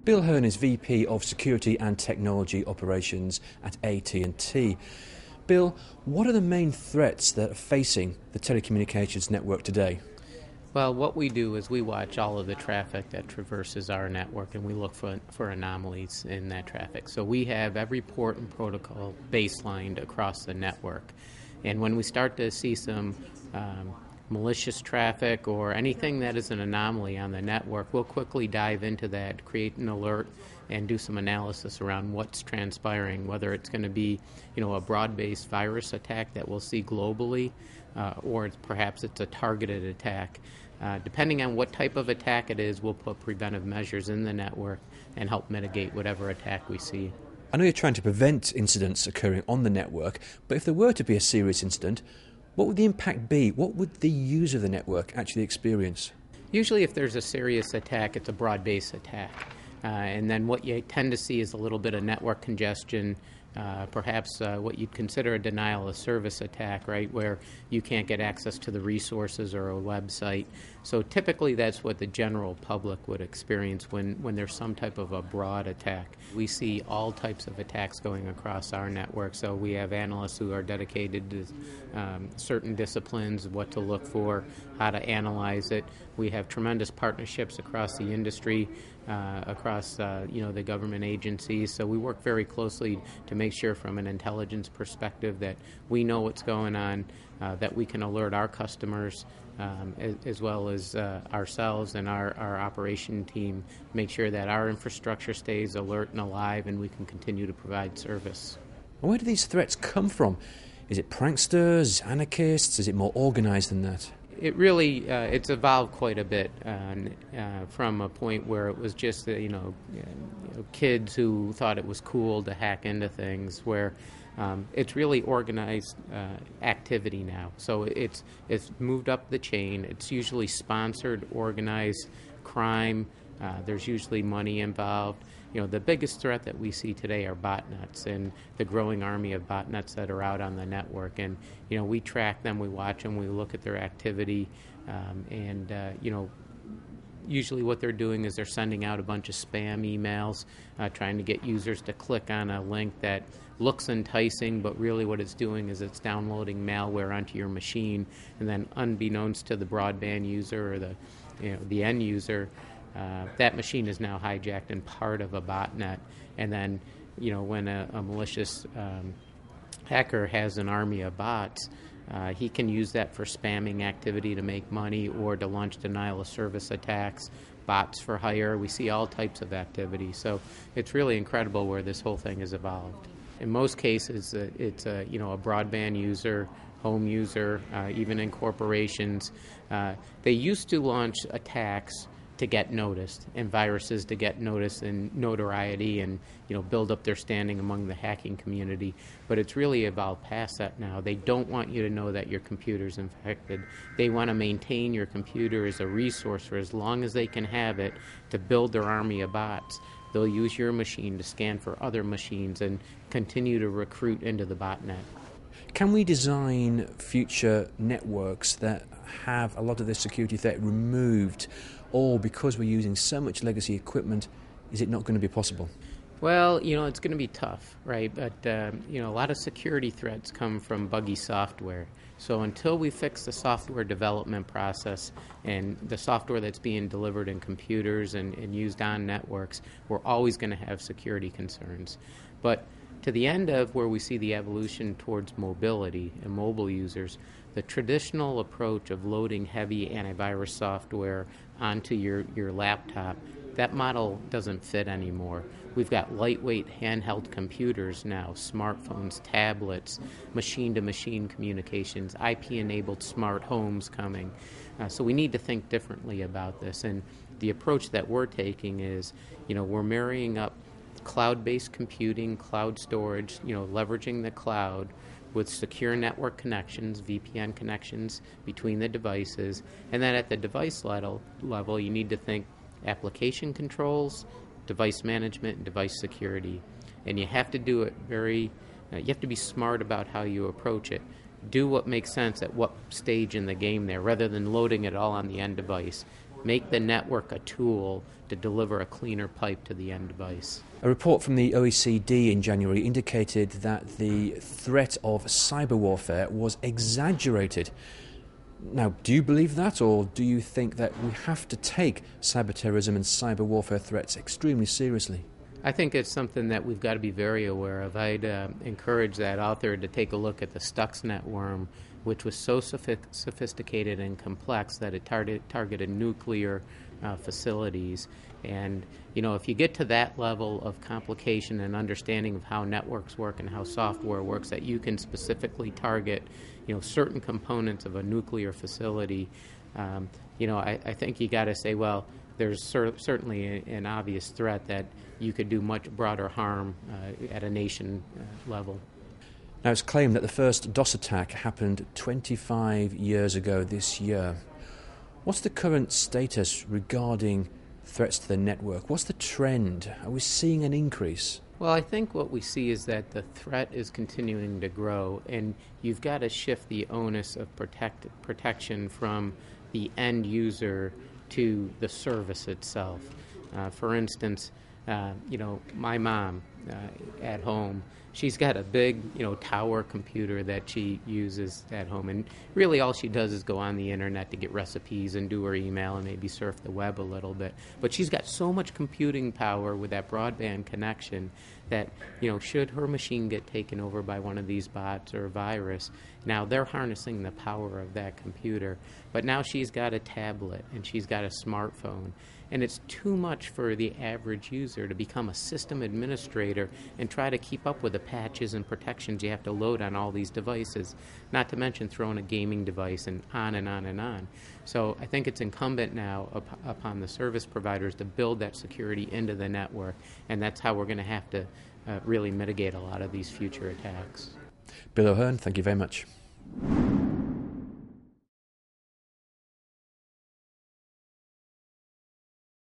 Bill Hearn is VP of Security and Technology Operations at AT&T. Bill, what are the main threats that are facing the telecommunications network today? Well, what we do is we watch all of the traffic that traverses our network, and we look for anomalies in that traffic. So we have every port and protocol baselined across the network. And when we start to see some malicious traffic or anything that is an anomaly on the network, we'll quickly dive into that, create an alert, and do some analysis around what's transpiring, whether it's going to be, a broad-based virus attack that we'll see globally, or perhaps it's a targeted attack. Depending on what type of attack it is, we'll put preventive measures in the network and help mitigate whatever attack we see. I know you're trying to prevent incidents occurring on the network, but if there were to be a serious incident, what would the impact be? What would the user of the network actually experience? Usually if there's a serious attack, it's a broad-based attack. And then what you tend to see is a little bit of network congestion, perhaps what you'd consider a denial of service attack, right, where you can't get access to the resources or a website. So typically that's what the general public would experience when there's some type of a broad attack. We see all types of attacks going across our network, so we have analysts who are dedicated to certain disciplines, what to look for, how to analyze it. We have tremendous partnerships across the industry, across the government agencies, so we work very closely to make sure from an intelligence perspective that we know what's going on, that we can alert our customers as well as ourselves and our operation team, make sure that our infrastructure stays alert and alive and we can continue to provide service. Where do these threats come from? Is it pranksters, anarchists? Is it more organized than that? It really, it's evolved quite a bit from a point where it was just, kids who thought it was cool to hack into things, where it's really organized activity now. So it's moved up the chain. It's usually sponsored, organized crime. There's usually money involved. The biggest threat that we see today are botnets and the growing army of botnets that are out on the network. And, we track them, we watch them, we look at their activity, usually what they're doing is they're sending out a bunch of spam emails, trying to get users to click on a link that looks enticing, but really what it's doing is it's downloading malware onto your machine, and then unbeknownst to the broadband user or the end user, that machine is now hijacked and part of a botnet. And then, when a malicious hacker has an army of bots, he can use that for spamming activity to make money or to launch denial of service attacks, bots for hire. We see all types of activity. So it's really incredible where this whole thing has evolved. In most cases, it's a broadband user, home user, even in corporations. They used to launch attacks to get noticed, and viruses to get noticed and notoriety and build up their standing among the hacking community. But it's really evolved past that now. They don't want you to know that your computer's infected. They want to maintain your computer as a resource for as long as they can have it to build their army of bots. They'll use your machine to scan for other machines and continue to recruit into the botnet. Can we design future networks that have a lot of this security threat removed, or because we're using so much legacy equipment, is it not going to be possible? Well, it's going to be tough, right? But, a lot of security threats come from buggy software. So until we fix the software development process and the software that's being delivered in computers and used on networks, we're always going to have security concerns. But to the end of where we see the evolution towards mobility and mobile users, the traditional approach of loading heavy antivirus software onto your laptop, that model doesn't fit anymore. We've got lightweight handheld computers now, smartphones, tablets, machine-to-machine communications, IP-enabled smart homes coming. So we need to think differently about this. And the approach that we're taking is, we're marrying up cloud-based computing, cloud storage, leveraging the cloud with secure network connections, VPN connections between the devices. And then at the device level, you need to think application controls, device management, and device security. And you have to do it you have to be smart about how you approach it. Do what makes sense at what stage in the game there, rather than loading it all on the end device. make the network a tool to deliver a cleaner pipe to the end device. A report from the OECD in January indicated that the threat of cyber warfare was exaggerated. Now, do you believe that, or do you think that we have to take cyber terrorism and cyber warfare threats extremely seriously? I think it's something that we've got to be very aware of. I'd encourage that author to take a look at the Stuxnet worm, which was so sophisticated and complex that it targeted nuclear facilities. And, if you get to that level of complication and understanding of how networks work and how software works, that you can specifically target, certain components of a nuclear facility, I think you got to say, well, there's certainly an obvious threat that you could do much broader harm at a nation level. Now, it's claimed that the first DOS attack happened 25 years ago this year. What's the current status regarding threats to the network? What's the trend? Are we seeing an increase? Well, I think what we see is that the threat is continuing to grow, and you've got to shift the onus of protection from the end user to the service itself. For instance, my mom at home, she's got a big, tower computer that she uses at home, and really all she does is go on the internet to get recipes and do her email and maybe surf the web a little bit. But she's got so much computing power with that broadband connection that, should her machine get taken over by one of these bots or a virus, now they're harnessing the power of that computer. But now she's got a tablet and she's got a smartphone. And it's too much for the average user to become a system administrator and try to keep up with the patches and protections you have to load on all these devices, not to mention throwing a gaming device and on and on and on. So I think it's incumbent now upon the service providers to build that security into the network, and that's how we're going to have to really mitigate a lot of these future attacks. Bill O'Hearn, thank you very much.